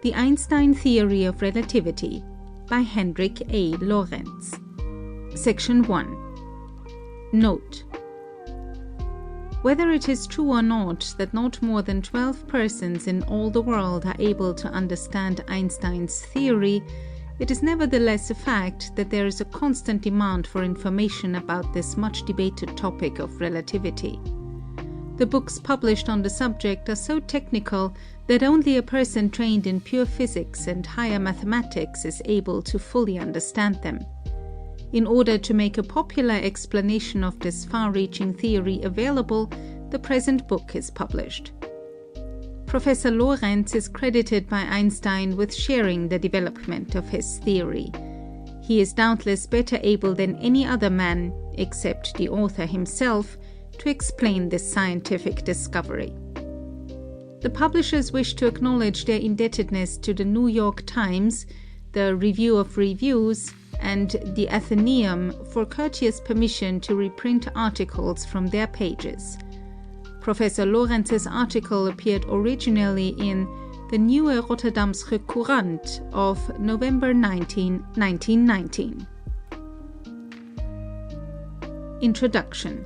The Einstein Theory of Relativity by Hendrik A. Lorentz. Section 1. Note: whether it is true or not that not more than 12 persons in all the world are able to understand Einstein's theory, it is nevertheless a fact that there is a constant demand for information about this much debated topic of relativity. The books published on the subject are so technical that only a person trained in pure physics and higher mathematics is able to fully understand them. In order to make a popular explanation of this far-reaching theory available, the present book is published. Professor Lorentz is credited by Einstein with sharing the development of his theory. He is doubtless better able than any other man, except the author himself, to explain this scientific discovery. The publishers wish to acknowledge their indebtedness to the New York Times, the Review of Reviews, and the Athenaeum for courteous permission to reprint articles from their pages. Professor Lorentz's article appeared originally in the Nieuwe Rotterdamsche Courant of November 19, 1919. Introduction.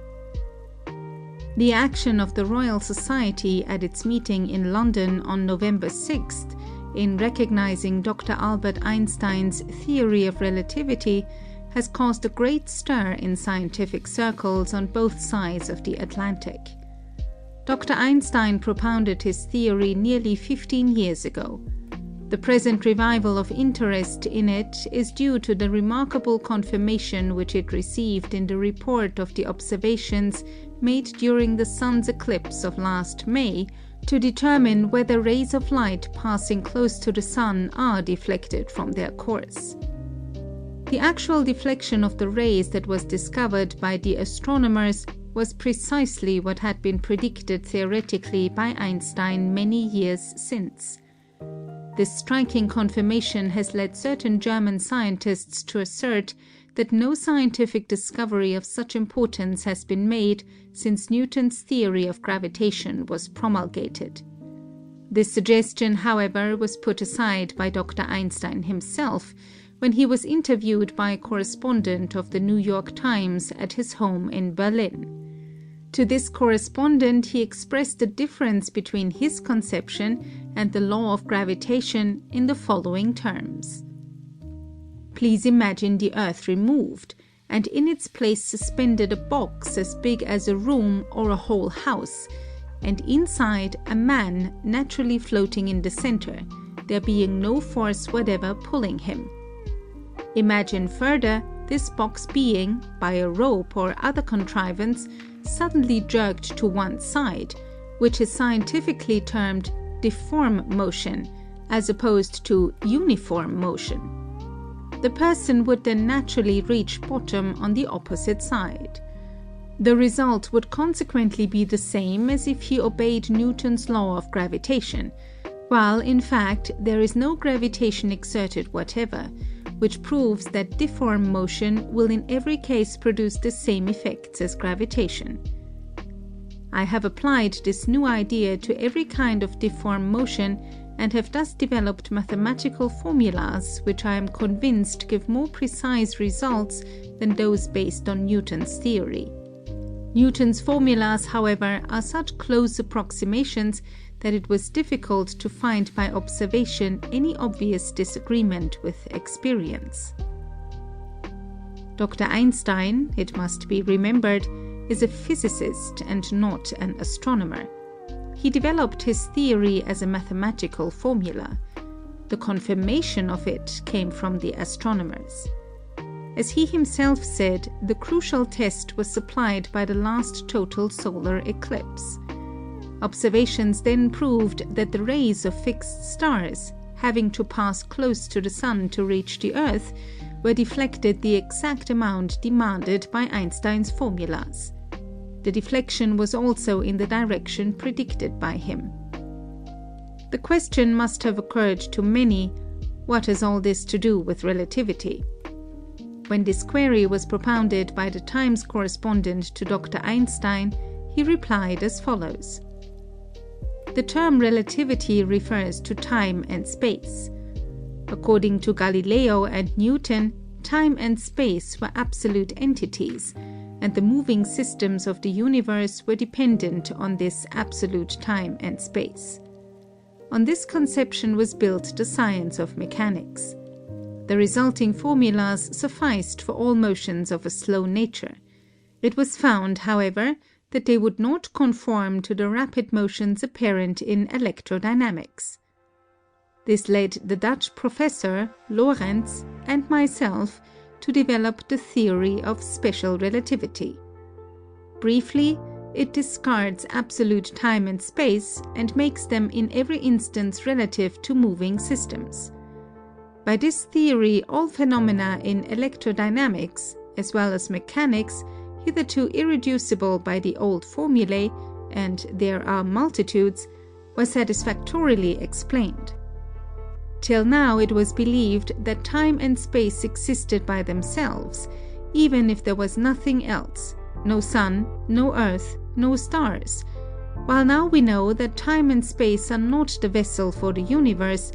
The action of the Royal Society at its meeting in London on November 6th in recognizing Dr. Albert Einstein's theory of relativity has caused a great stir in scientific circles on both sides of the Atlantic. Dr. Einstein propounded his theory nearly 15 years ago. The present revival of interest in it is due to the remarkable confirmation which it received in the report of the observations made during the sun's eclipse of last May to determine whether rays of light passing close to the sun are deflected from their course. The actual deflection of the rays that was discovered by the astronomers was precisely what had been predicted theoretically by Einstein many years since. This striking confirmation has led certain German scientists to assert that no scientific discovery of such importance has been made since Newton's theory of gravitation was promulgated. This suggestion, however, was put aside by Dr. Einstein himself when he was interviewed by a correspondent of the New York Times at his home in Berlin. To this correspondent, he expressed the difference between his conception and the law of gravitation in the following terms. Please imagine the Earth removed, and in its place suspended a box as big as a room or a whole house, and inside a man naturally floating in the center, there being no force whatever pulling him. Imagine further this box being, by a rope or other contrivance, suddenly jerked to one side, which is scientifically termed deform motion, as opposed to uniform motion. The person would then naturally reach bottom on the opposite side. The result would consequently be the same as if he obeyed Newton's law of gravitation, while in fact there is no gravitation exerted whatever, which proves that deform motion will in every case produce the same effects as gravitation. I have applied this new idea to every kind of deform motion and have thus developed mathematical formulas which I am convinced give more precise results than those based on Newton's theory. Newton's formulas, however, are such close approximations that it was difficult to find by observation any obvious disagreement with experience. Dr. Einstein, it must be remembered, is a physicist and not an astronomer. He developed his theory as a mathematical formula. The confirmation of it came from the astronomers. As he himself said, the crucial test was supplied by the last total solar eclipse. Observations then proved that the rays of fixed stars, having to pass close to the sun to reach the Earth, were deflected the exact amount demanded by Einstein's formulas. The deflection was also in the direction predicted by him. The question must have occurred to many, what has all this to do with relativity? When this query was propounded by the Times correspondent to Dr. Einstein, he replied as follows. The term relativity refers to time and space. According to Galileo and Newton, time and space were absolute entities, and the moving systems of the universe were dependent on this absolute time and space. On this conception was built the science of mechanics. The resulting formulas sufficed for all motions of a slow nature. It was found, however, that they would not conform to the rapid motions apparent in electrodynamics. This led the Dutch professor, Lorentz, and myself to develop the theory of special relativity. Briefly, it discards absolute time and space and makes them in every instance relative to moving systems. By this theory, all phenomena in electrodynamics, as well as mechanics, hitherto irreducible by the old formulae, and there are multitudes, were satisfactorily explained. Till now it was believed that time and space existed by themselves, even if there was nothing else, no sun, no earth, no stars, while now we know that time and space are not the vessel for the universe,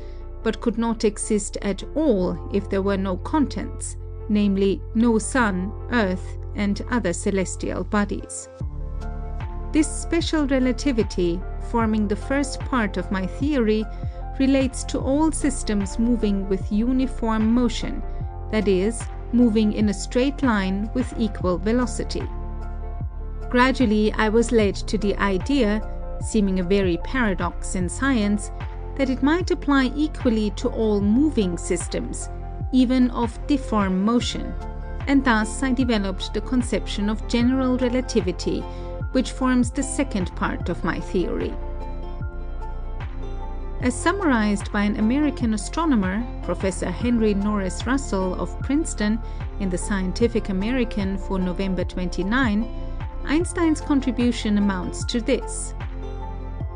but could not exist at all if there were no contents, namely no sun, earth, and other celestial bodies. This special relativity, forming the first part of my theory, relates to all systems moving with uniform motion, that is, moving in a straight line with equal velocity. Gradually, I was led to the idea, seeming a very paradox in science, that it might apply equally to all moving systems, even of difform motion, and thus I developed the conception of general relativity, which forms the second part of my theory. As summarized by an American astronomer, Professor Henry Norris Russell of Princeton, in the Scientific American for November 29, Einstein's contribution amounts to this.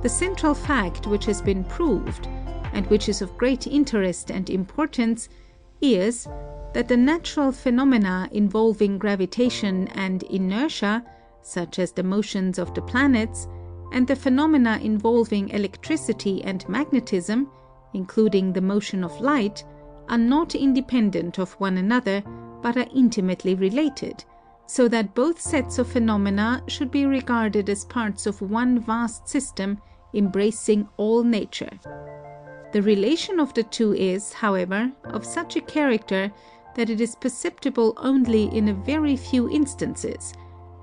The central fact which has been proved, and which is of great interest and importance, is that the natural phenomena involving gravitation and inertia, such as the motions of the planets, and the phenomena involving electricity and magnetism, including the motion of light, are not independent of one another, but are intimately related, so that both sets of phenomena should be regarded as parts of one vast system embracing all nature. The relation of the two is, however, of such a character that it is perceptible only in a very few instances,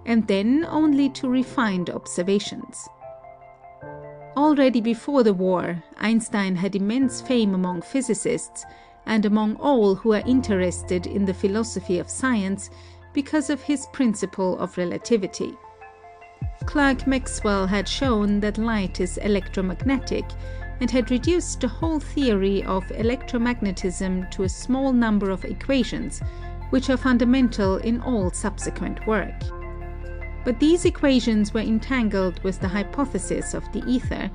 and then only to refined observations. Already before the war, Einstein had immense fame among physicists and among all who are interested in the philosophy of science because of his principle of relativity. Clerk Maxwell had shown that light is electromagnetic and had reduced the whole theory of electromagnetism to a small number of equations, which are fundamental in all subsequent work. But these equations were entangled with the hypothesis of the ether,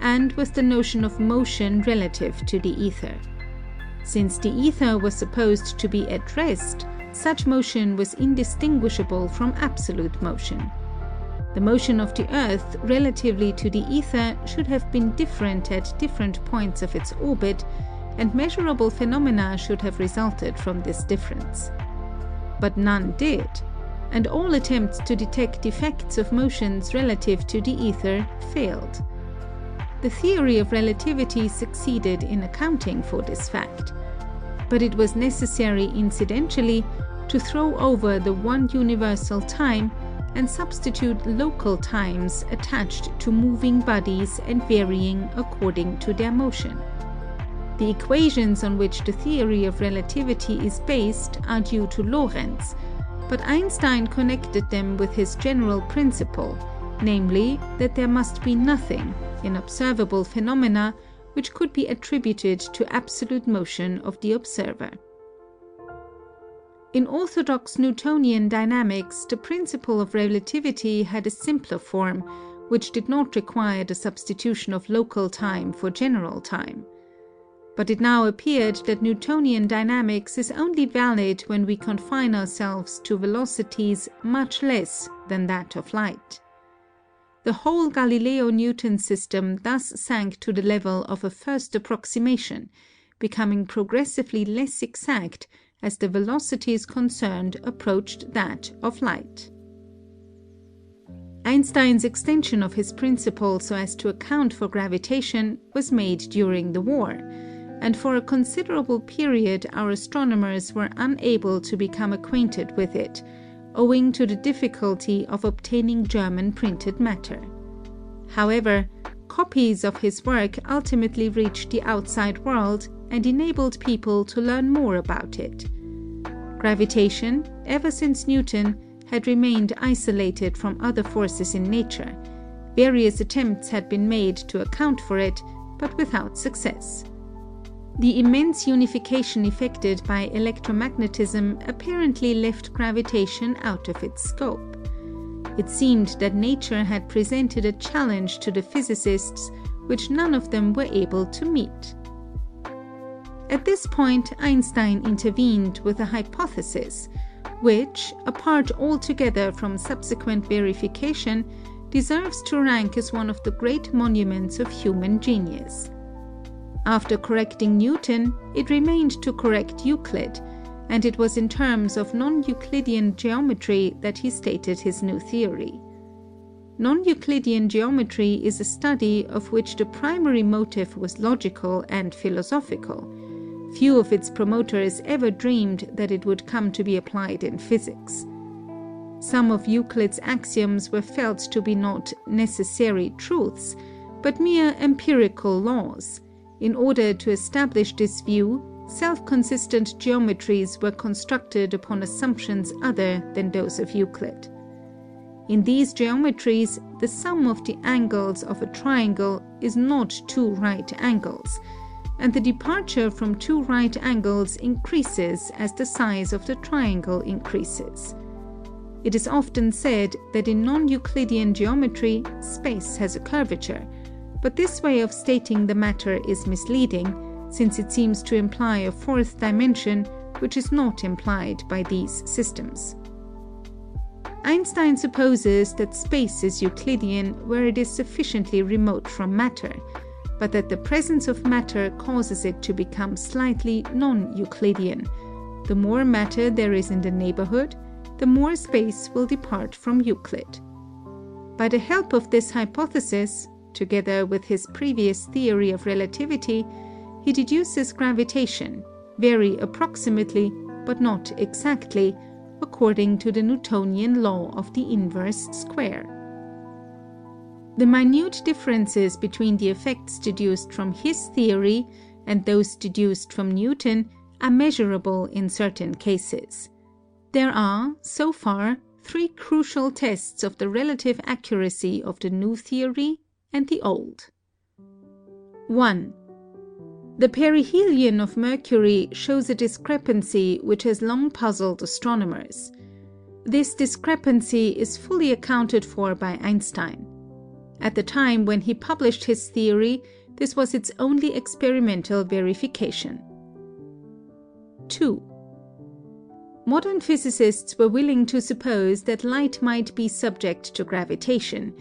and with the notion of motion relative to the ether. Since the ether was supposed to be at rest, such motion was indistinguishable from absolute motion. The motion of the Earth relatively to the ether should have been different at different points of its orbit, and measurable phenomena should have resulted from this difference. But none did, and all attempts to detect effects of motions relative to the ether failed. The theory of relativity succeeded in accounting for this fact, but it was necessary incidentally to throw over the one universal time and substitute local times attached to moving bodies and varying according to their motion. The equations on which the theory of relativity is based are due to Lorentz, but Einstein connected them with his general principle, namely that there must be nothing in observable phenomena which could be attributed to absolute motion of the observer. In orthodox Newtonian dynamics, the principle of relativity had a simpler form, which did not require the substitution of local time for general time. But it now appeared that Newtonian dynamics is only valid when we confine ourselves to velocities much less than that of light. The whole Galileo-Newton system thus sank to the level of a first approximation, becoming progressively less exact as the velocities concerned approached that of light. Einstein's extension of his principle so as to account for gravitation was made during the war, and for a considerable period our astronomers were unable to become acquainted with it, owing to the difficulty of obtaining German printed matter. However, copies of his work ultimately reached the outside world and enabled people to learn more about it. Gravitation, ever since Newton, had remained isolated from other forces in nature. Various attempts had been made to account for it, but without success. The immense unification effected by electromagnetism apparently left gravitation out of its scope. It seemed that nature had presented a challenge to the physicists which none of them were able to meet. At this point, Einstein intervened with a hypothesis which, apart altogether from subsequent verification, deserves to rank as one of the great monuments of human genius. After correcting Newton, it remained to correct Euclid, and it was in terms of non-Euclidean geometry that he stated his new theory. Non-Euclidean geometry is a study of which the primary motive was logical and philosophical. Few of its promoters ever dreamed that it would come to be applied in physics. Some of Euclid's axioms were felt to be not necessary truths, but mere empirical laws. In order to establish this view, self-consistent geometries were constructed upon assumptions other than those of Euclid. In these geometries, the sum of the angles of a triangle is not two right angles, and the departure from two right angles increases as the size of the triangle increases. It is often said that in non-Euclidean geometry, space has a curvature, but this way of stating the matter is misleading, since it seems to imply a fourth dimension, which is not implied by these systems. Einstein supposes that space is Euclidean where it is sufficiently remote from matter, but that the presence of matter causes it to become slightly non-Euclidean. The more matter there is in the neighborhood, the more space will depart from Euclid. By the help of this hypothesis, together with his previous theory of relativity, he deduces gravitation, very approximately, but not exactly, according to the Newtonian law of the inverse square. The minute differences between the effects deduced from his theory and those deduced from Newton are measurable in certain cases. There are, so far, three crucial tests of the relative accuracy of the new theory and the old. 1. The perihelion of Mercury shows a discrepancy which has long puzzled astronomers. This discrepancy is fully accounted for by Einstein. At the time when he published his theory, this was its only experimental verification. 2. Modern physicists were willing to suppose that light might be subject to gravitation,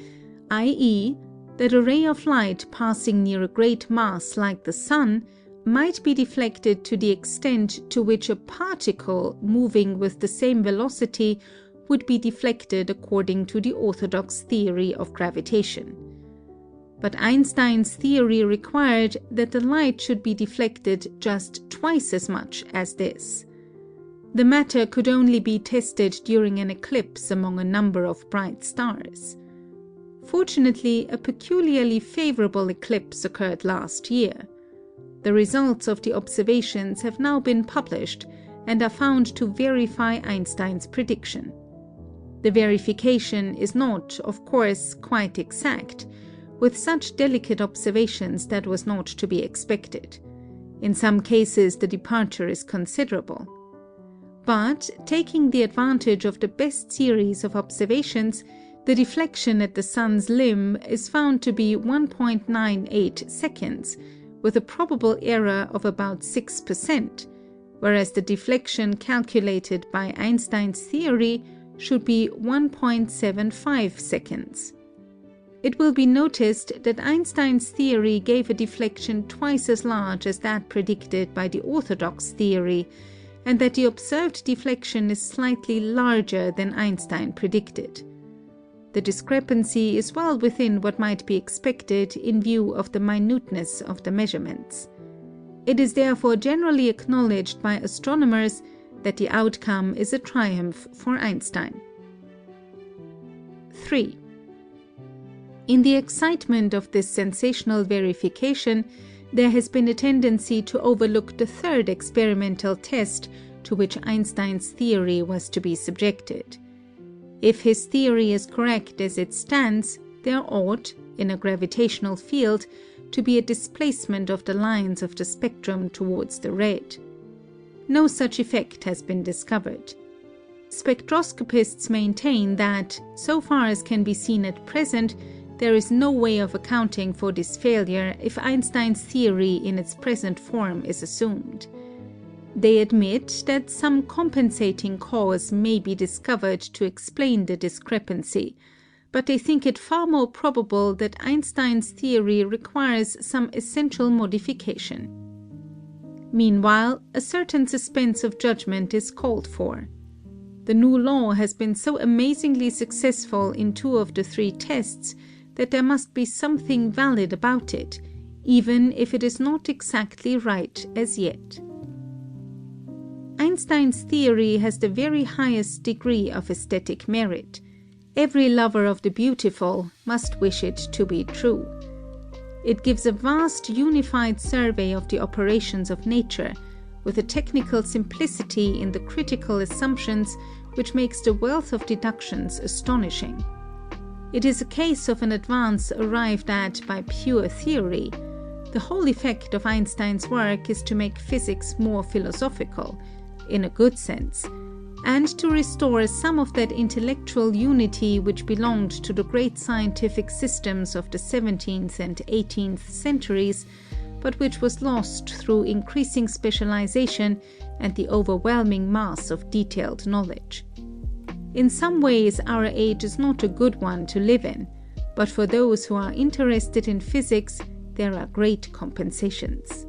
i.e., that a ray of light passing near a great mass like the Sun might be deflected to the extent to which a particle moving with the same velocity would be deflected according to the orthodox theory of gravitation. But Einstein's theory required that the light should be deflected just twice as much as this. The matter could only be tested during an eclipse among a number of bright stars. Fortunately, a peculiarly favorable eclipse occurred last year. The results of the observations have now been published and are found to verify Einstein's prediction. The verification is not, of course, quite exact. With such delicate observations, that was not to be expected. In some cases, the departure is considerable. But, taking the advantage of the best series of observations, the deflection at the Sun's limb is found to be 1.98 seconds, with a probable error of about 6%, whereas the deflection calculated by Einstein's theory should be 1.75 seconds. It will be noticed that Einstein's theory gave a deflection twice as large as that predicted by the orthodox theory, and that the observed deflection is slightly larger than Einstein predicted. The discrepancy is well within what might be expected in view of the minuteness of the measurements. It is therefore generally acknowledged by astronomers that the outcome is a triumph for Einstein. 3. In the excitement of this sensational verification, there has been a tendency to overlook the third experimental test to which Einstein's theory was to be subjected. If his theory is correct as it stands, there ought, in a gravitational field, to be a displacement of the lines of the spectrum towards the red. No such effect has been discovered. Spectroscopists maintain that, so far as can be seen at present, there is no way of accounting for this failure if Einstein's theory in its present form is assumed. They admit that some compensating cause may be discovered to explain the discrepancy, but they think it far more probable that Einstein's theory requires some essential modification. Meanwhile, a certain suspense of judgment is called for. The new law has been so amazingly successful in 2 of the 3 tests that there must be something valid about it, even if it is not exactly right as yet. Einstein's theory has the very highest degree of aesthetic merit. Every lover of the beautiful must wish it to be true. It gives a vast unified survey of the operations of nature, with a technical simplicity in the critical assumptions which makes the wealth of deductions astonishing. It is a case of an advance arrived at by pure theory. The whole effect of Einstein's work is to make physics more philosophical, in a good sense, and to restore some of that intellectual unity which belonged to the great scientific systems of the 17th and 18th centuries, but which was lost through increasing specialization and the overwhelming mass of detailed knowledge. In some ways, our age is not a good one to live in, but for those who are interested in physics, there are great compensations.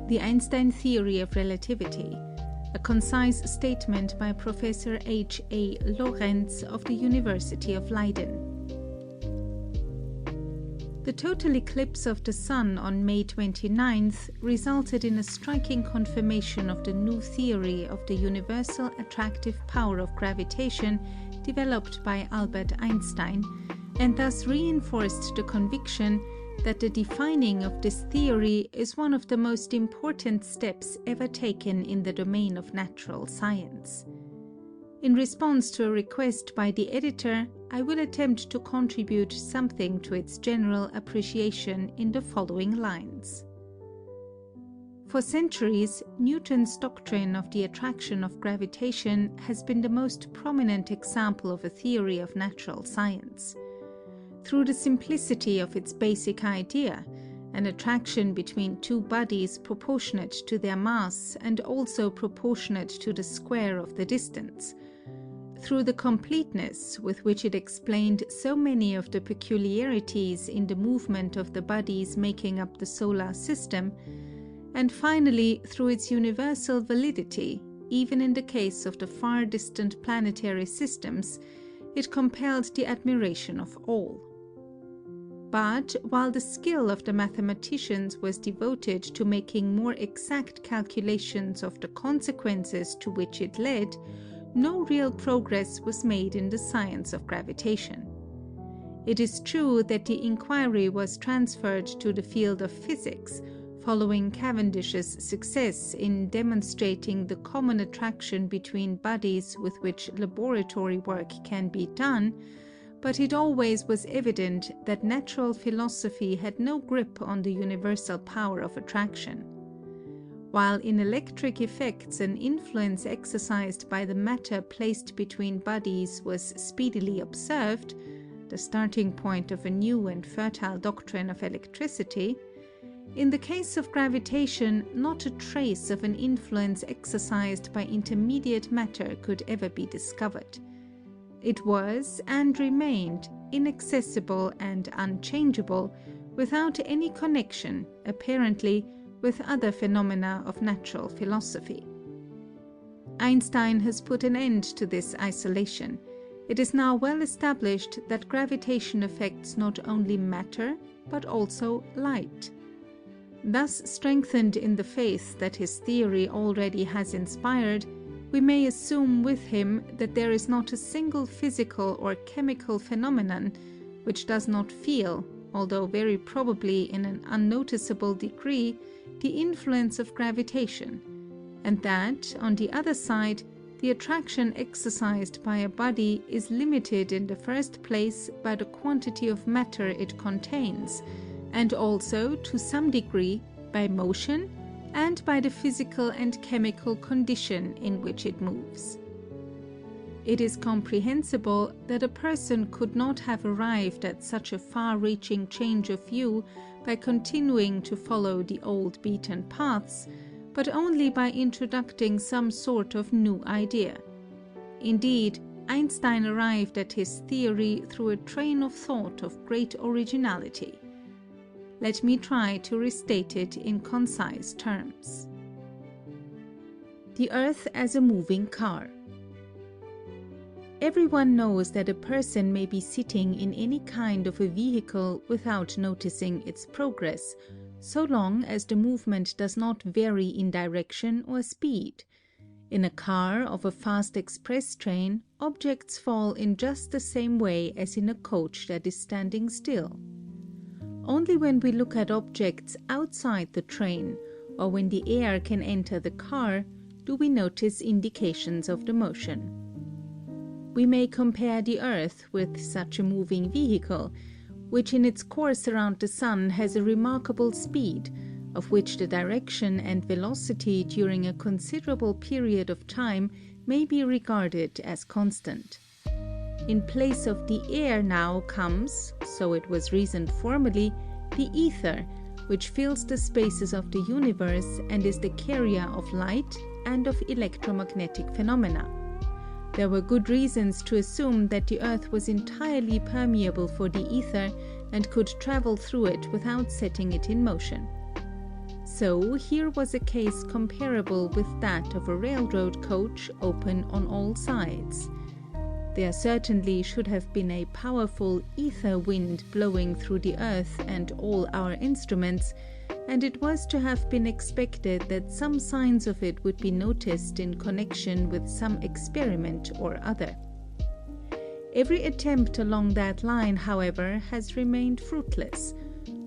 The Einstein Theory of Relativity, a concise statement by Professor Hendrik A. Lorentz of the University of Leiden. The total eclipse of the Sun on May 29th resulted in a striking confirmation of the new theory of the universal attractive power of gravitation developed by Albert Einstein, and thus reinforced the conviction that the defining of this theory is one of the most important steps ever taken in the domain of natural science. In response to a request by the editor, I will attempt to contribute something to its general appreciation in the following lines. For centuries, Newton's doctrine of the attraction of gravitation has been the most prominent example of a theory of natural science. Through the simplicity of its basic idea, an attraction between 2 bodies proportionate to their mass and also proportionate to the square of the distance, through the completeness with which it explained so many of the peculiarities in the movement of the bodies making up the solar system, and finally through its universal validity, even in the case of the far distant planetary systems, it compelled the admiration of all. But while the skill of the mathematicians was devoted to making more exact calculations of the consequences to which it led, no real progress was made in the science of gravitation. It is true that the inquiry was transferred to the field of physics, following Cavendish's success in demonstrating the common attraction between bodies with which laboratory work can be done, but it always was evident that natural philosophy had no grip on the universal power of attraction. While in electric effects an influence exercised by the matter placed between bodies was speedily observed, the starting point of a new and fertile doctrine of electricity, in the case of gravitation not a trace of an influence exercised by intermediate matter could ever be discovered. It was and remained inaccessible and unchangeable, without any connection, apparently, with other phenomena of natural philosophy. Einstein has put an end to this isolation. It is now well established that gravitation affects not only matter, but also light. Thus strengthened in the faith that his theory already has inspired, we may assume with him that there is not a single physical or chemical phenomenon which does not feel, although very probably in an unnoticeable degree, the influence of gravitation, and that, on the other side, the attraction exercised by a body is limited in the first place by the quantity of matter it contains, and also, to some degree, by motion and by the physical and chemical condition in which it moves. It is comprehensible that a person could not have arrived at such a far-reaching change of view by continuing to follow the old beaten paths, but only by introducing some sort of new idea. Indeed, Einstein arrived at his theory through a train of thought of great originality. Let me try to restate it in concise terms. The Earth as a moving car. Everyone knows that a person may be sitting in any kind of a vehicle without noticing its progress, so long as the movement does not vary in direction or speed. In a car of a fast express train, objects fall in just the same way as in a coach that is standing still. Only when we look at objects outside the train, or when the air can enter the car, do we notice indications of the motion. We may compare the Earth with such a moving vehicle, which in its course around the Sun has a remarkable speed, of which the direction and velocity during a considerable period of time may be regarded as constant. In place of the air now comes, so it was reasoned formerly, the ether, which fills the spaces of the universe and is the carrier of light and of electromagnetic phenomena. There were good reasons to assume that the Earth was entirely permeable for the ether and could travel through it without setting it in motion. So here was a case comparable with that of a railroad coach open on all sides. There certainly should have been a powerful ether wind blowing through the Earth and all our instruments, and it was to have been expected that some signs of it would be noticed in connection with some experiment or other. Every attempt along that line, however, has remained fruitless.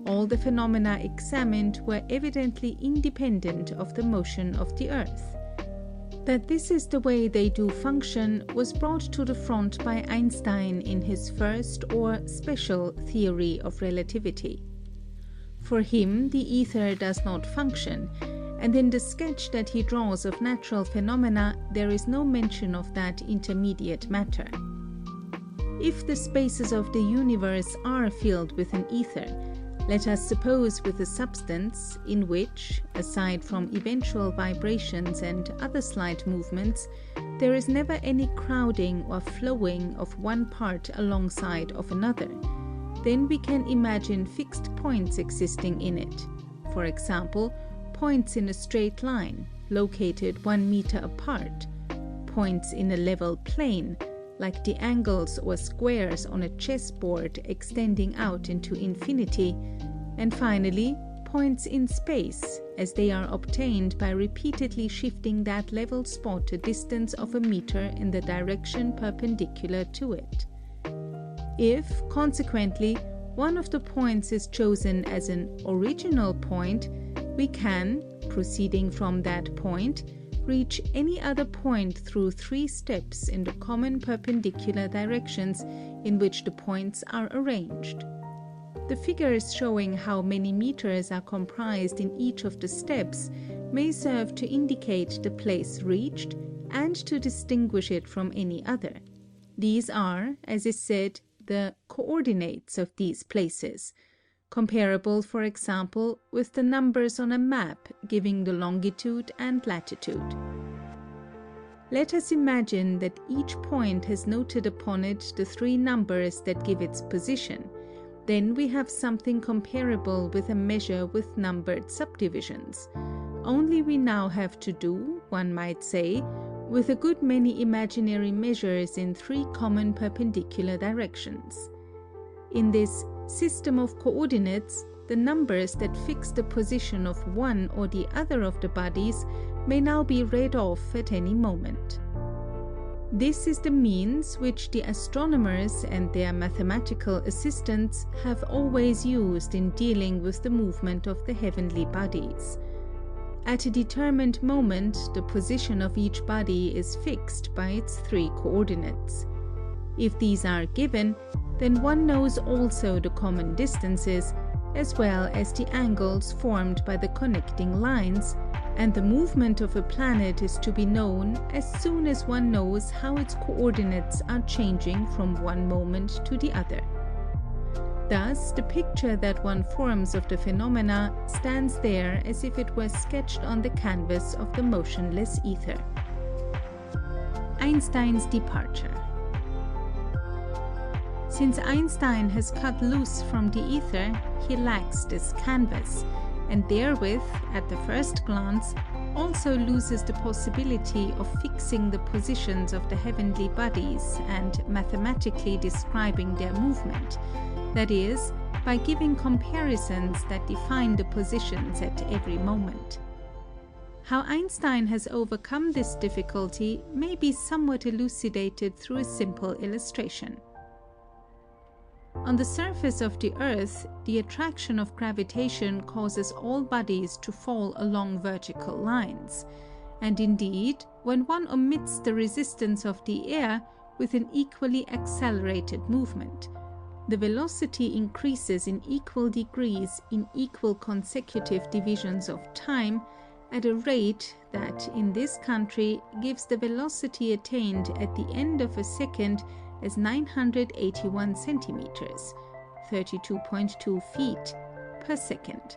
All the phenomena examined were evidently independent of the motion of the Earth. That this is the way they do function was brought to the front by Einstein in his first or special theory of relativity. For him, the ether does not function, and in the sketch that he draws of natural phenomena, there is no mention of that intermediate matter. If the spaces of the universe are filled with an ether, let us suppose with a substance in which, aside from eventual vibrations and other slight movements, there is never any crowding or flowing of one part alongside of another, then we can imagine fixed points existing in it. For example, points in a straight line, located 1 meter apart, points in a level plane, like the angles or squares on a chessboard extending out into infinity, and finally, points in space, as they are obtained by repeatedly shifting that level spot a distance of a meter in the direction perpendicular to it. If, consequently, one of the points is chosen as an original point, we can, proceeding from that point, reach any other point through 3 steps in the common perpendicular directions in which the points are arranged. The figures showing how many meters are comprised in each of the steps may serve to indicate the place reached and to distinguish it from any other. These are, as is said, the coordinates of these places, comparable, for example, with the numbers on a map giving the longitude and latitude. Let us imagine that each point has noted upon it the 3 numbers that give its position. Then we have something comparable with a measure with numbered subdivisions. Only we now have to do, one might say, with a good many imaginary measures in 3 common perpendicular directions. In this system of coordinates, the numbers that fix the position of one or the other of the bodies may now be read off at any moment. This is the means which the astronomers and their mathematical assistants have always used in dealing with the movement of the heavenly bodies. At a determined moment, the position of each body is fixed by its 3 coordinates. If these are given, then one knows also the common distances, as well as the angles formed by the connecting lines, and the movement of a planet is to be known as soon as one knows how its coordinates are changing from one moment to the other. Thus, the picture that one forms of the phenomena stands there as if it were sketched on the canvas of the motionless ether. Einstein's departure. Since Einstein has cut loose from the ether, he lacks this canvas, and therewith, at the first glance, also loses the possibility of fixing the positions of the heavenly bodies and mathematically describing their movement, that is, by giving comparisons that define the positions at every moment. How Einstein has overcome this difficulty may be somewhat elucidated through a simple illustration. On the surface of the Earth, the attraction of gravitation causes all bodies to fall along vertical lines, and indeed, when one omits the resistance of the air with an equally accelerated movement, the velocity increases in equal degrees in equal consecutive divisions of time at a rate that, in this country, gives the velocity attained at the end of a second as 981 centimeters, 32.2 feet, per second.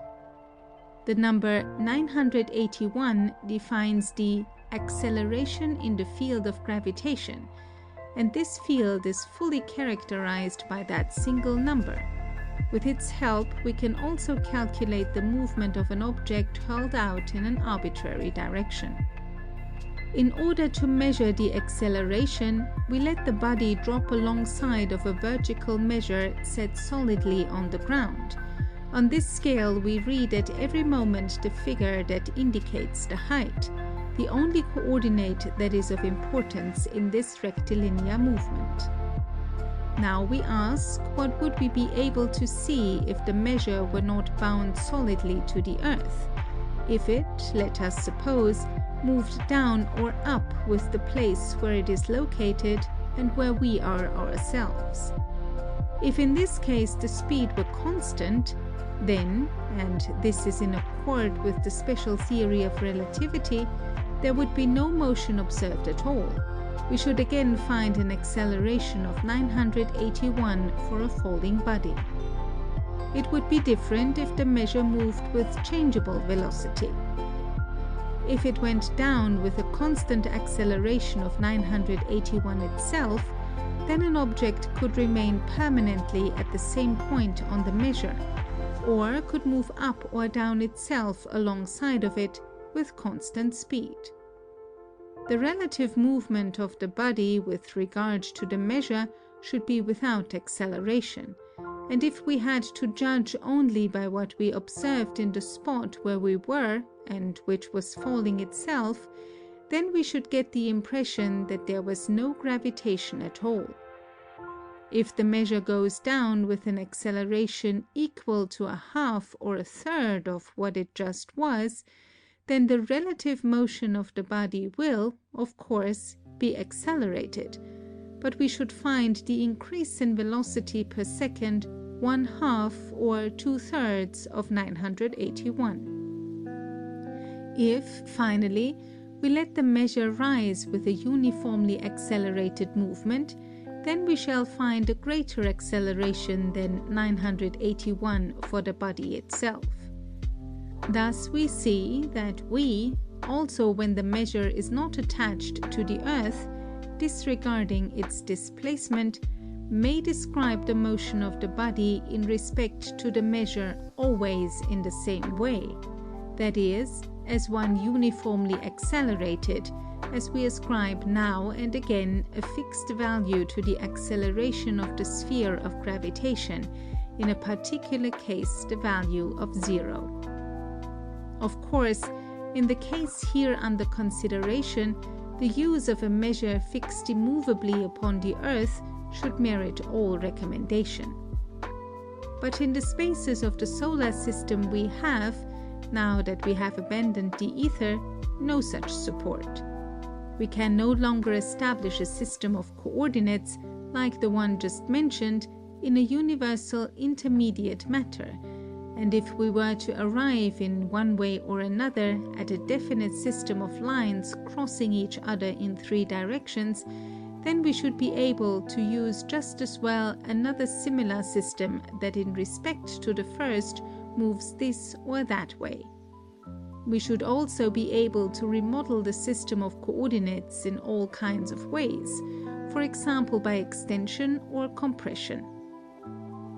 The number 981 defines the acceleration in the field of gravitation, and this field is fully characterized by that single number. With its help, we can also calculate the movement of an object hurled out in an arbitrary direction. In order to measure the acceleration, we let the body drop alongside of a vertical measure set solidly on the ground. On this scale, we read at every moment the figure that indicates the height, the only coordinate that is of importance in this rectilinear movement. Now we ask, what would we be able to see if the measure were not bound solidly to the Earth? If it, let us suppose, moved down or up with the place where it is located and where we are ourselves. If in this case the speed were constant, then, and this is in accord with the special theory of relativity, there would be no motion observed at all. We should again find an acceleration of 981 for a falling body. It would be different if the measure moved with changeable velocity. If it went down with a constant acceleration of 981 itself, then an object could remain permanently at the same point on the measure, or could move up or down itself alongside of it with constant speed. The relative movement of the body with regard to the measure should be without acceleration, and if we had to judge only by what we observed in the spot where we were, and which was falling itself, then we should get the impression that there was no gravitation at all. If the measure goes down with an acceleration equal to a half or a third of what it just was, then the relative motion of the body will, of course, be accelerated, but we should find the increase in velocity per second 1/2 or 2/3 of 981. If, finally, we let the measure rise with a uniformly accelerated movement, then we shall find a greater acceleration than 981 for the body itself. Thus we see that we, also when the measure is not attached to the Earth, disregarding its displacement, may describe the motion of the body in respect to the measure always in the same way, that is, as one uniformly accelerated, as we ascribe now and again a fixed value to the acceleration of the sphere of gravitation, in a particular case the value of 0. Of course, in the case here under consideration, the use of a measure fixed immovably upon the Earth should merit all recommendation. But in the spaces of the solar system we have, now that we have abandoned the ether, no such support. We can no longer establish a system of coordinates, like the one just mentioned, in a universal intermediate matter, and if we were to arrive in one way or another at a definite system of lines crossing each other in 3 directions, then we should be able to use just as well another similar system that in respect to the first moves this or that way. We should also be able to remodel the system of coordinates in all kinds of ways, for example by extension or compression.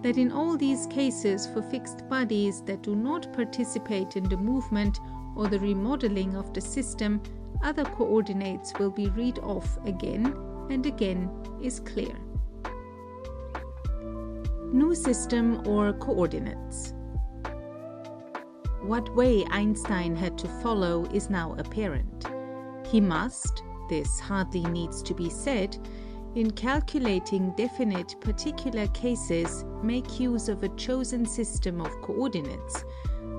That in all these cases for fixed bodies that do not participate in the movement or the remodeling of the system, other coordinates will be read off again and again is clear. New system or coordinates. What way Einstein had to follow is now apparent. He must, this hardly needs to be said, in calculating definite particular cases, make use of a chosen system of coordinates,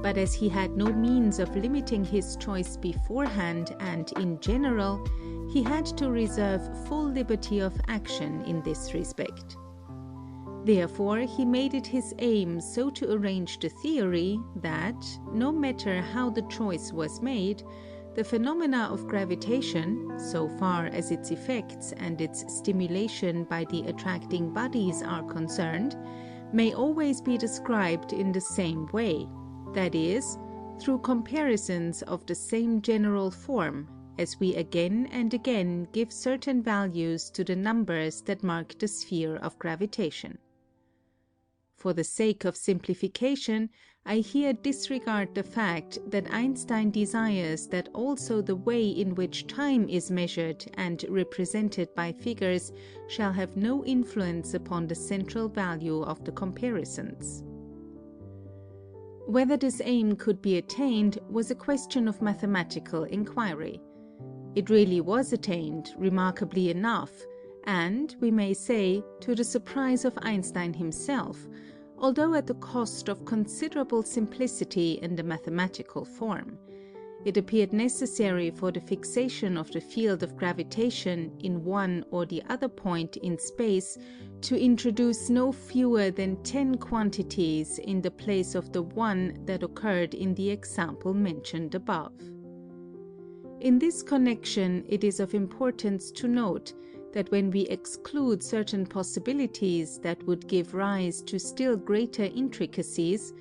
but as he had no means of limiting his choice beforehand and in general, he had to reserve full liberty of action in this respect. Therefore, he made it his aim so to arrange the theory that, no matter how the choice was made, the phenomena of gravitation, so far as its effects and its stimulation by the attracting bodies are concerned, may always be described in the same way, that is, through comparisons of the same general form, as we again and again give certain values to the numbers that mark the sphere of gravitation. For the sake of simplification, I here disregard the fact that Einstein desires that also the way in which time is measured and represented by figures shall have no influence upon the central value of the comparisons. Whether this aim could be attained was a question of mathematical inquiry. It really was attained, remarkably enough, and, we may say, to the surprise of Einstein himself, although at the cost of considerable simplicity in the mathematical form. It appeared necessary for the fixation of the field of gravitation in one or the other point in space to introduce no fewer than 10 quantities in the place of the one that occurred in the example mentioned above. In this connection, it is of importance to note that when we exclude certain possibilities that would give rise to still greater intricacies,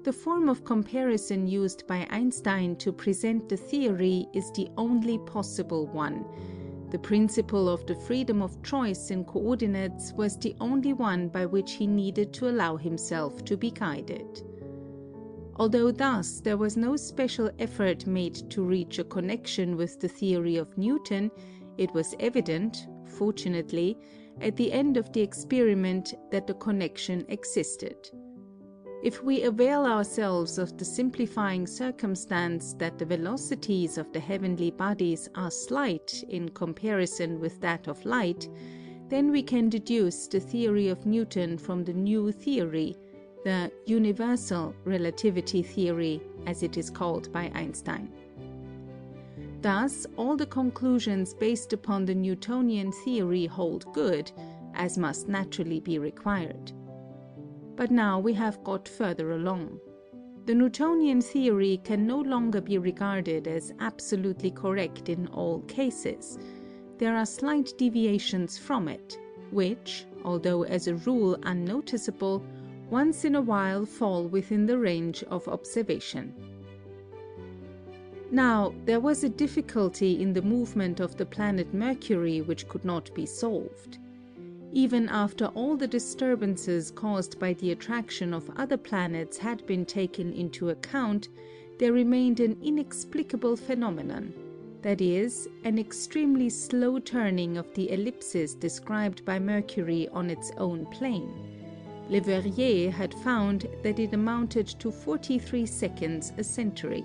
the form of comparison used by Einstein to present the theory is the only possible one. The principle of the freedom of choice in coordinates was the only one by which he needed to allow himself to be guided. Although thus there was no special effort made to reach a connection with the theory of Newton, it was evident, fortunately, at the end of the experiment that the connection existed. If we avail ourselves of the simplifying circumstance that the velocities of the heavenly bodies are slight in comparison with that of light, then we can deduce the theory of Newton from the new theory, the universal relativity theory, as it is called by Einstein. Thus, all the conclusions based upon the Newtonian theory hold good, as must naturally be required. But now we have got further along. The Newtonian theory can no longer be regarded as absolutely correct in all cases. There are slight deviations from it, which, although as a rule unnoticeable, once in a while fall within the range of observation. Now, there was a difficulty in the movement of the planet Mercury which could not be solved. Even after all the disturbances caused by the attraction of other planets had been taken into account, there remained an inexplicable phenomenon, that is, an extremely slow turning of the ellipsis described by Mercury on its own plane. Leverrier had found that it amounted to 43 seconds a century.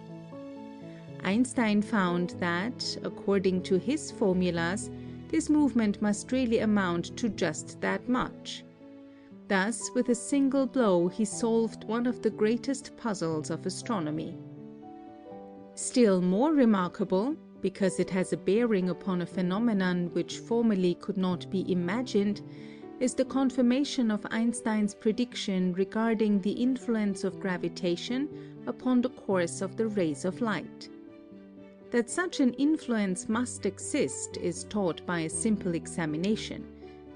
Einstein found that, according to his formulas, this movement must really amount to just that much. Thus, with a single blow, he solved one of the greatest puzzles of astronomy. Still more remarkable, because it has a bearing upon a phenomenon which formerly could not be imagined, is the confirmation of Einstein's prediction regarding the influence of gravitation upon the course of the rays of light. That such an influence must exist is taught by a simple examination.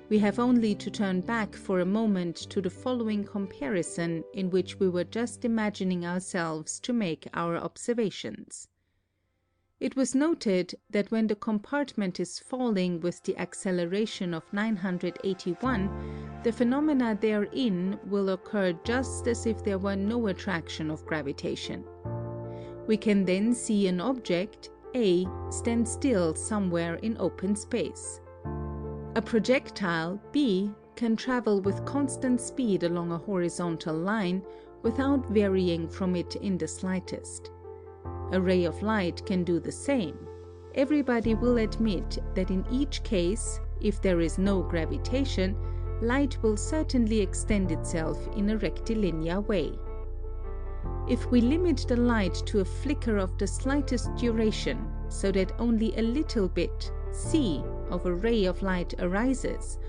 We have only to turn back for a moment to the following comparison in which we were just imagining ourselves to make our observations. It was noted that when the compartment is falling with the acceleration of 981, the phenomena therein will occur just as if there were no attraction of gravitation. We can then see an object, A, stand still somewhere in open space. A projectile, B, can travel with constant speed along a horizontal line without varying from it in the slightest. A ray of light can do the same. Everybody will admit that in each case, if there is no gravitation, light will certainly extend itself in a rectilinear way. If we limit the light to a flicker of the slightest duration, so that only a little bit, C, of a ray of light arises,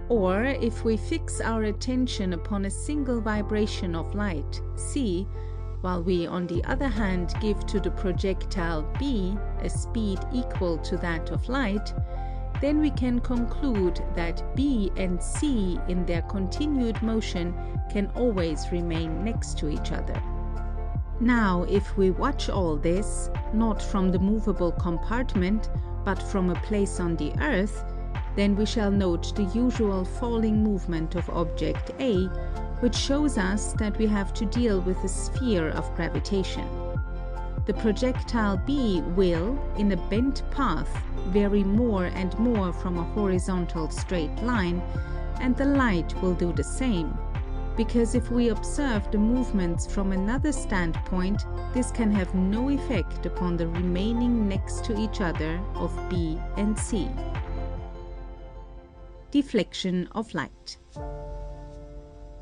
or if we fix our attention upon a single vibration of light, C, while we on the other hand give to the projectile B a speed equal to that of light, then we can conclude that B and C in their continued motion can always remain next to each other. Now, if we watch all this, not from the movable compartment, but from a place on the Earth, then we shall note the usual falling movement of object A, which shows us that we have to deal with a sphere of gravitation. The projectile B will, in a bent path, vary more and more from a horizontal straight line, and the light will do the same, because if we observe the movements from another standpoint, this can have no effect upon the remaining next to each other of B and C. Deflection of light.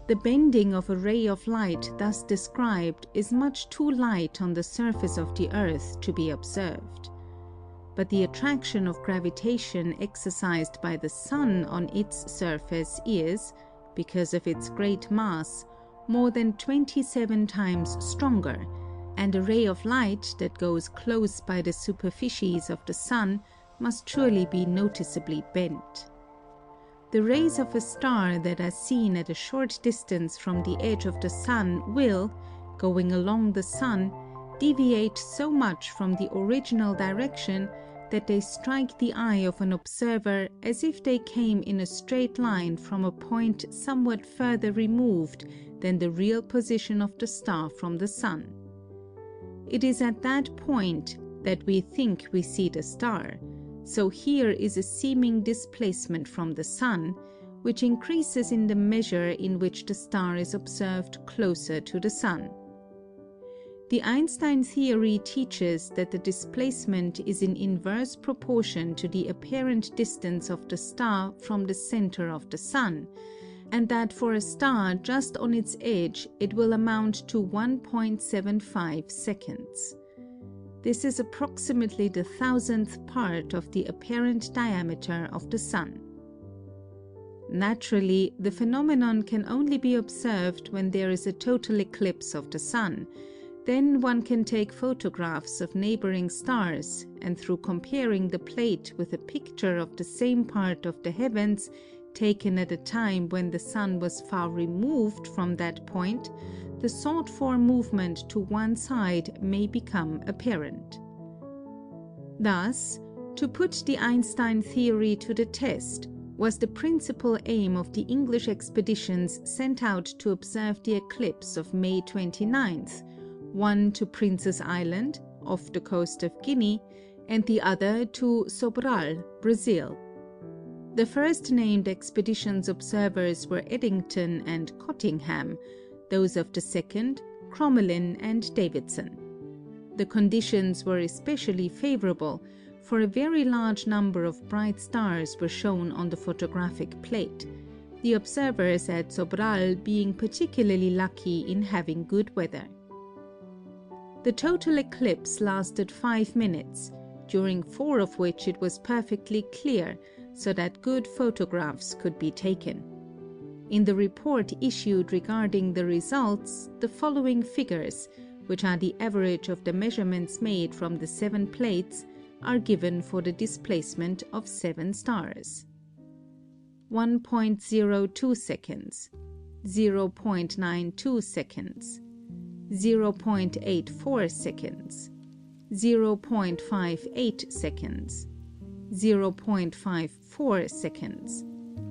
The bending of a ray of light thus described is much too light on the surface of the Earth to be observed. But the attraction of gravitation exercised by the Sun on its surface is, because of its great mass, more than 27 times stronger, and a ray of light that goes close by the superficies of the Sun must surely be noticeably bent. The rays of a star that are seen at a short distance from the edge of the Sun will, going along the Sun, deviate so much from the original direction that they strike the eye of an observer as if they came in a straight line from a point somewhat further removed than the real position of the star from the Sun. It is at that point that we think we see the star, so here is a seeming displacement from the Sun, which increases in the measure in which the star is observed closer to the Sun. The Einstein theory teaches that the displacement is in inverse proportion to the apparent distance of the star from the center of the Sun, and that for a star just on its edge it will amount to 1.75 seconds. This is approximately the 1,000th part of the apparent diameter of the Sun. Naturally, the phenomenon can only be observed when there is a total eclipse of the Sun. Then one can take photographs of neighboring stars, and through comparing the plate with a picture of the same part of the heavens, taken at a time when the Sun was far removed from that point, the sought-for movement to one side may become apparent. Thus, to put the Einstein theory to the test was the principal aim of the English expeditions sent out to observe the eclipse of May 29th, one to Princess Island, off the coast of Guinea, and the other to Sobral, Brazil. The first named expedition's observers were Eddington and Cottingham, those of the second, Crommelin and Davidson. The conditions were especially favorable, for a very large number of bright stars were shown on the photographic plate, the observers at Sobral being particularly lucky in having good weather. The total eclipse lasted 5 minutes, during 4 of which it was perfectly clear, so that good photographs could be taken. In the report issued regarding the results, the following figures, which are the average of the measurements made from the 7 plates, are given for the displacement of 7 stars. 1.02 seconds, 0.92 seconds, 0.84 seconds, 0.58 seconds, 0.54 seconds,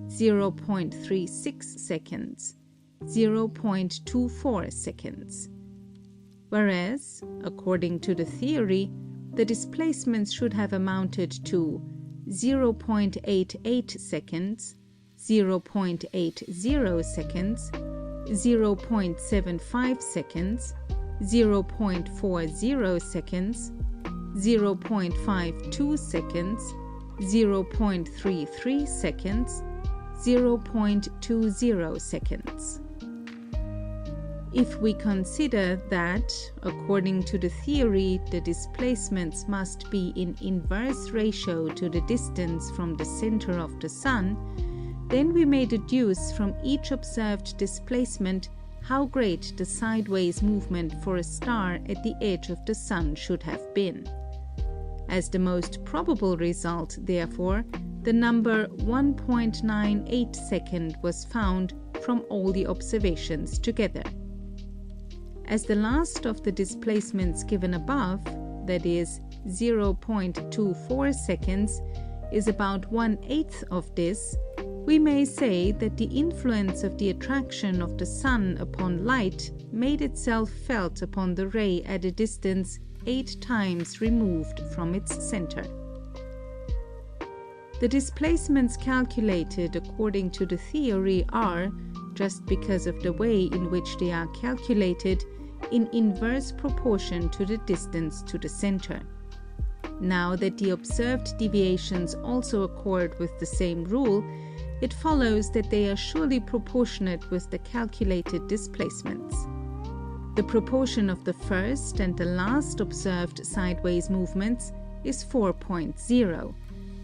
0.36 seconds, 0.24 seconds. Whereas, according to the theory, the displacements should have amounted to 0.88 seconds, 0.80 seconds, 0.75 seconds, 0.40 seconds, 0.52 seconds, 0.33 seconds, 0.20 seconds. If we consider that, according to the theory, the displacements must be in inverse ratio to the distance from the center of the Sun, then we may deduce from each observed displacement how great the sideways movement for a star at the edge of the Sun should have been. As the most probable result, therefore, the number 1.98 second was found from all the observations together. As the last of the displacements given above, that is 0.24 seconds, is about 1/8 of this, we may say that the influence of the attraction of the Sun upon light made itself felt upon the ray at a distance 8 times removed from its center. The displacements calculated according to the theory are, just because of the way in which they are calculated, in inverse proportion to the distance to the center. Now that the observed deviations also accord with the same rule, it follows that they are surely proportionate with the calculated displacements. The proportion of the first and the last observed sideways movements is 4.0,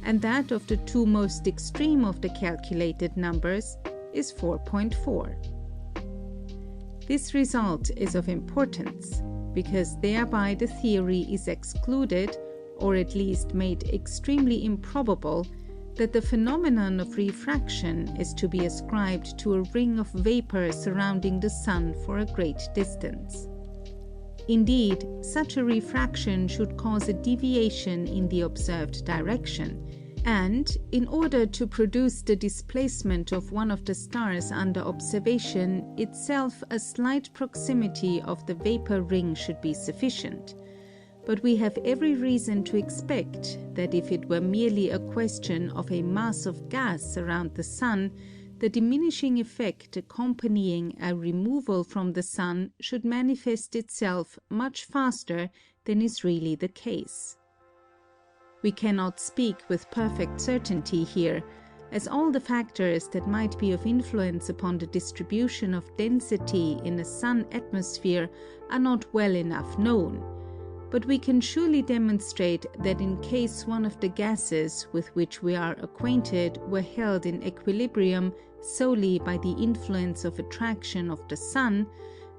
and that of the two most extreme of the calculated numbers is 4.4. This result is of importance, because thereby the theory is excluded, or at least made extremely improbable, that the phenomenon of refraction is to be ascribed to a ring of vapor surrounding the Sun for a great distance. Indeed, such a refraction should cause a deviation in the observed direction, and, in order to produce the displacement of one of the stars under observation, itself a slight proximity of the vapor ring should be sufficient. But we have every reason to expect that if it were merely a question of a mass of gas around the Sun, the diminishing effect accompanying a removal from the Sun should manifest itself much faster than is really the case. We cannot speak with perfect certainty here, as all the factors that might be of influence upon the distribution of density in a Sun atmosphere are not well enough known. But we can surely demonstrate that in case one of the gases with which we are acquainted were held in equilibrium solely by the influence of attraction of the Sun,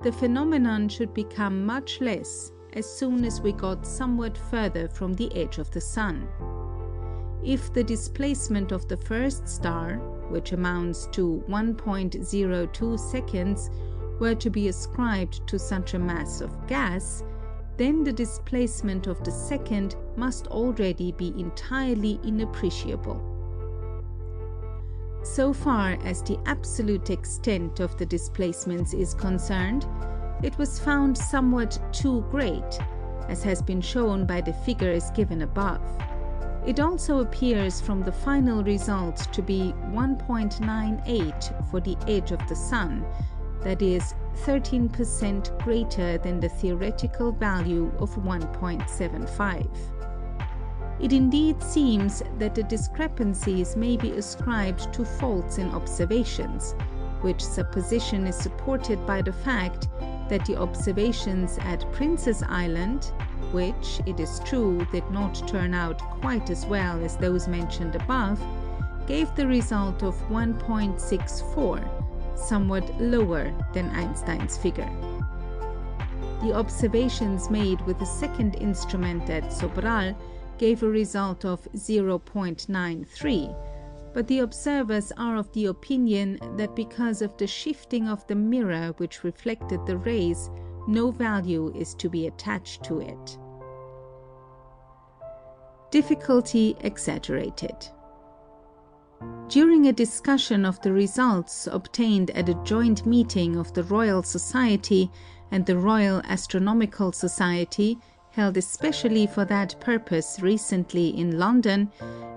the phenomenon should become much less as soon as we got somewhat further from the edge of the Sun. If the displacement of the first star, which amounts to 1.02 seconds, were to be ascribed to such a mass of gas, then the displacement of the second must already be entirely inappreciable. So far as the absolute extent of the displacements is concerned, it was found somewhat too great, as has been shown by the figures given above. It also appears from the final result to be 1.98 for the edge of the Sun, that is 13% greater than the theoretical value of 1.75. It indeed seems that the discrepancies may be ascribed to faults in observations, which supposition is supported by the fact that the observations at Princess Island, which, it is true, did not turn out quite as well as those mentioned above, gave the result of 1.64, somewhat lower than Einstein's figure. The observations made with the second instrument at Sobral gave a result of 0.93, but the observers are of the opinion that because of the shifting of the mirror which reflected the rays, no value is to be attached to it. Difficulty exaggerated. During a discussion of the results obtained at a joint meeting of the Royal Society and the Royal Astronomical Society, held especially for that purpose recently in London,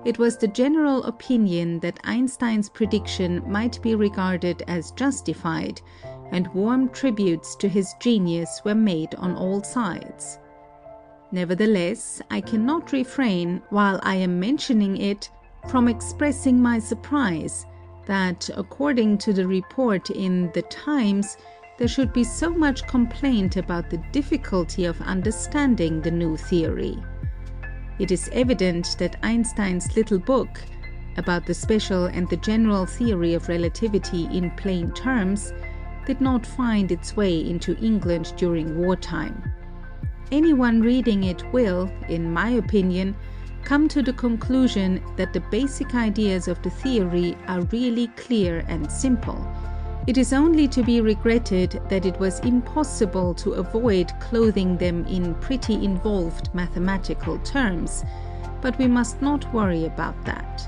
it was the general opinion that Einstein's prediction might be regarded as justified, and warm tributes to his genius were made on all sides. Nevertheless, I cannot refrain, while I am mentioning it, from expressing my surprise that, according to the report in The Times, there should be so much complaint about the difficulty of understanding the new theory. It is evident that Einstein's little book, about the special and the general theory of relativity in plain terms, did not find its way into England during wartime. Anyone reading it will, in my opinion, come to the conclusion that the basic ideas of the theory are really clear and simple. It is only to be regretted that it was impossible to avoid clothing them in pretty involved mathematical terms, but we must not worry about that.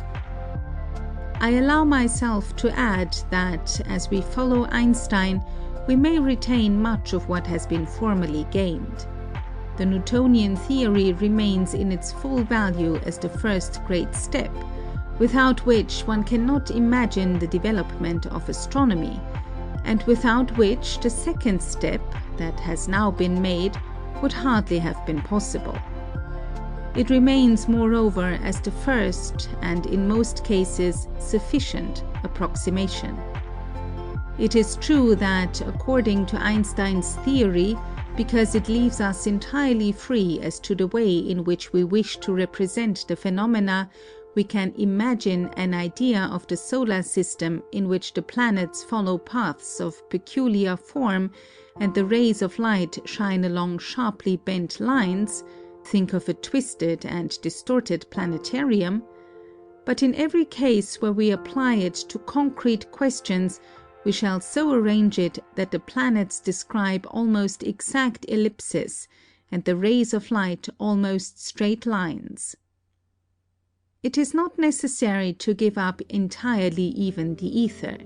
I allow myself to add that, as we follow Einstein, we may retain much of what has been formerly gained. The Newtonian theory remains in its full value as the first great step, without which one cannot imagine the development of astronomy, and without which the second step, that has now been made, would hardly have been possible. It remains, moreover, as the first, and in most cases sufficient, approximation. It is true that, according to Einstein's theory, because it leaves us entirely free as to the way in which we wish to represent the phenomena, we can imagine an idea of the solar system in which the planets follow paths of peculiar form and the rays of light shine along sharply bent lines. Think of a twisted and distorted planetarium. But in every case where we apply it to concrete questions, we shall so arrange it that the planets describe almost exact ellipses, and the rays of light almost straight lines. It is not necessary to give up entirely even the ether.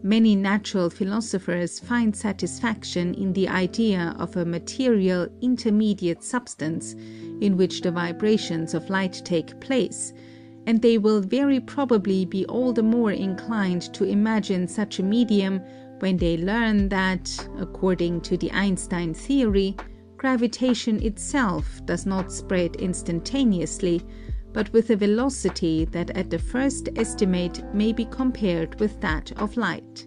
Many natural philosophers find satisfaction in the idea of a material intermediate substance in which the vibrations of light take place, and they will very probably be all the more inclined to imagine such a medium when they learn that, according to the Einstein theory, gravitation itself does not spread instantaneously, but with a velocity that at the first estimate may be compared with that of light.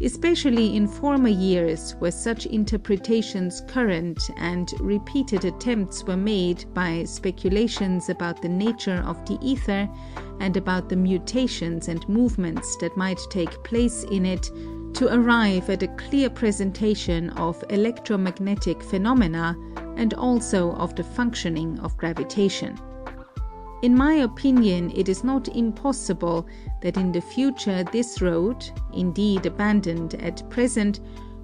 Especially in former years, where such interpretations current and repeated attempts were made by speculations about the nature of the ether and about the mutations and movements that might take place in it, to arrive at a clear presentation of electromagnetic phenomena and also of the functioning of gravitation. In my opinion, it is not impossible that in the future this road, indeed abandoned at present,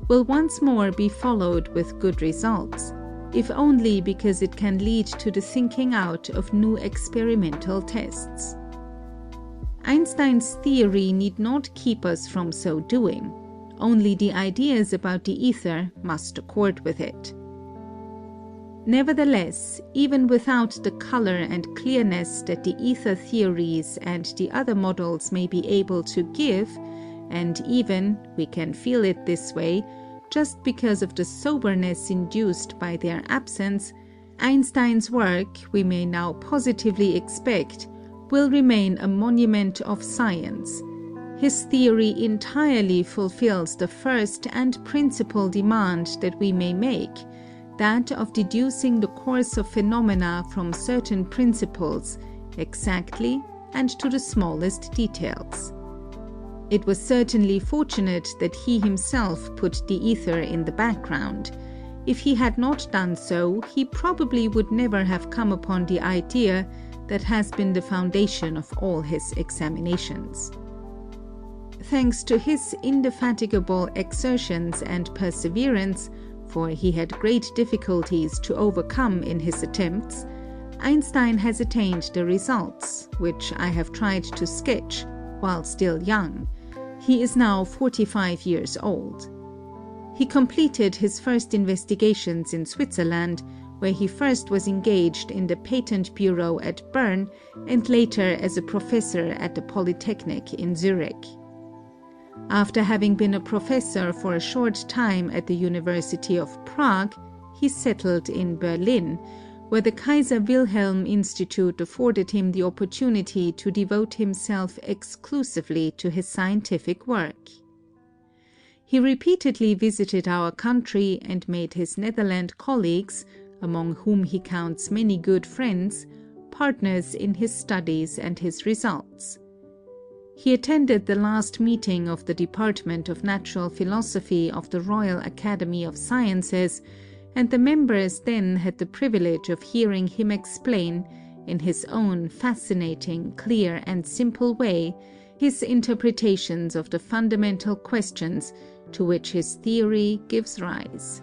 will once more be followed with good results, if only because it can lead to the thinking out of new experimental tests. Einstein's theory need not keep us from so doing. Only the ideas about the ether must accord with it. Nevertheless, even without the color and clearness that the ether theories and the other models may be able to give, and even, we can feel it this way, just because of the soberness induced by their absence, Einstein's work, we may now positively expect, will remain a monument of science. His theory entirely fulfills the first and principal demand that we may make, that of deducing the course of phenomena from certain principles, exactly and to the smallest details. It was certainly fortunate that he himself put the ether in the background. If he had not done so, he probably would never have come upon the idea that has been the foundation of all his examinations. Thanks to his indefatigable exertions and perseverance, for he had great difficulties to overcome in his attempts, Einstein has attained the results, which I have tried to sketch, while still young. He is now 45 years old. He completed his first investigations in Switzerland, where he first was engaged in the Patent Bureau at Bern and later as a professor at the Polytechnic in Zurich. After having been a professor for a short time at the University of Prague, he settled in Berlin, where the Kaiser Wilhelm Institute afforded him the opportunity to devote himself exclusively to his scientific work. He repeatedly visited our country and made his Netherlands colleagues, among whom he counts many good friends, partners in his studies and his results. He attended the last meeting of the Department of Natural Philosophy of the Royal Academy of Sciences, and the members then had the privilege of hearing him explain, in his own fascinating, clear, and simple way, his interpretations of the fundamental questions to which his theory gives rise.